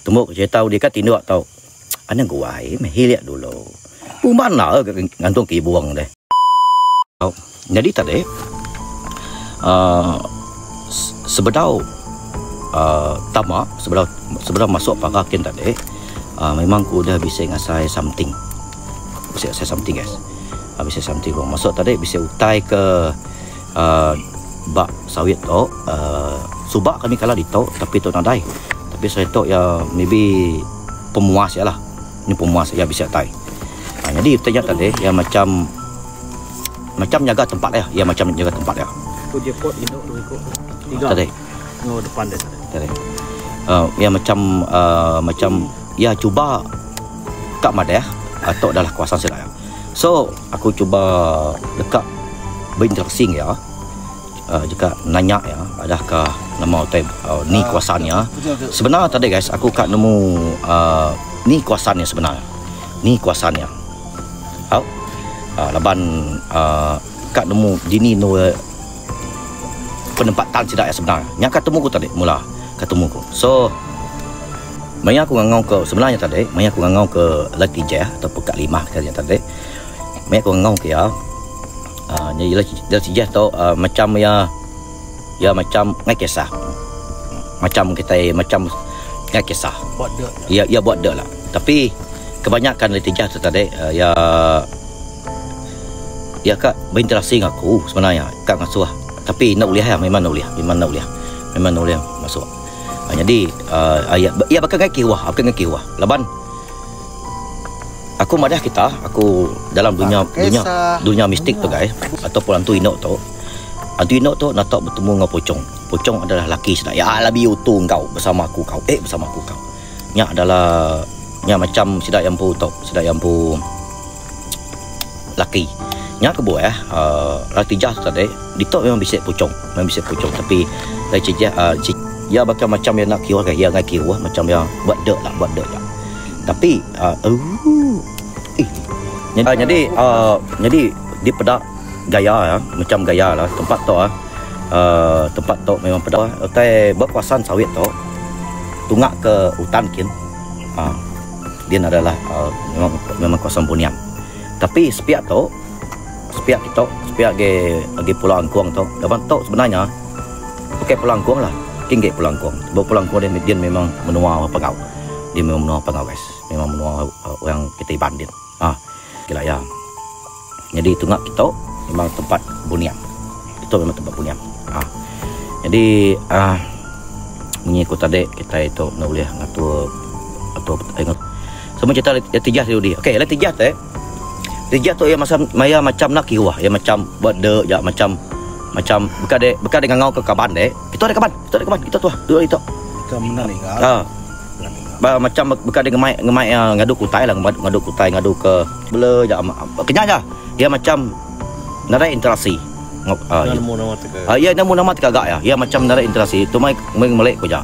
Temu saya tahu dia kan tindak tahu. Ana gua meh hilik dulu. Mana gantung ke buang deh. Jadi tadi sebelum tamak sebelum masuk pakakin tadi memang aku dah bisa ngasai something. Bisa ngasai something guys. Bisa something gua masuk tadi bisa utai ke bak sawit tu subak kami kalah di tu tapi tu nadai. Tapi saya tu ya maybe pemuas ya lah. Ini pemuas ya bisa tai. Jadi ternyata tadi ya macam jaga tempat ya. Ya macam jaga tempat ya. Tu je pot induk tu ikut. Tiga. Tadi. No depan dia tadi. Ya macam ya cuba kat madah atau adalah kuasa saya. So aku cuba dekat berinteraksi ya. Jika nanya ya, adakah nama hotel ni kuasanya. Sebenarnya tadi guys aku kat nemu ni kuasanya sebenarnya. Ni kuasanya. Laban kat nemu dini no penempatan tidak ya sebenarnya. Yang ketemu ku tadi mula ketemu ku. So maya aku ngangau ke sebenarnya tadi, maya aku ngangau ke Latijah atau Pekat Limah katanya tadi. Maya aku ngangau ke ya. Jadi Latijah tu macam ya macam ngai kisah. Macam kita macam ngai kisah. Buat dak. Ya buat dak lah. Tapi kebanyakan Latijah tu tadi ya kak berinteraksi dengan aku sebenarnya kak ngasuh. Tapi nak uliah ya memang nak uliah masuk. Jadi ya bakal ngaki wah, laban aku madah kita, aku dalam dunia mistik tu guys ataupun hantu inok tu. Hantu inok tu nak bertemu dengan pocong. Pocong adalah laki sedap. Ya labi utu kau bersama aku kau. Bersama aku kau. Nya adalah macam sedap yang pu laki. Nya kebu Latijah tu tadi ditok memang bisa pocong, tapi dari ya bakal macam yang nak kira kan, ya ngai kira macam yang buat dak lah. Tapi jadi di pedak gaya ya, macam gaya lah tempat tu memang pedak hotel berkuasaan sawit tu tungak ke hutan kin. Dia adalah memang kawasan bunian. Tapi sepiak ke Pulau Angkuang tu. Laban tu sebenarnya pakai Pulau Angkuang lah. Tinggi Pulau Angkuang. Pulau Angkuang dia memang menua pegau. Dia memang menua pegau guys. Memang menua orang kita bandit. Gila ya. Jadi tungak kita memang tempat bunian. Itu memang tempat bunian. Jadi mengikut tadi kita itu nak boleh ngatur atau ingat. Semua cerita Latijah tadi. Okey, Latijah tu Latijah tu ya macam nak kira, ya macam buat dek ya macam bukan dengan ngau ke kaban dek. Kita ada kaban kita tu dua itu. Kita menang ni. Macam bukan dengan ngemai ngadu kutai lah, ngadu ke bela ya kenyang je. Dia macam nara interaksi. Nemu nama teka. Ya nemu nama teka agak ya. Ya macam nara interaksi. Tu mai melek ko ja.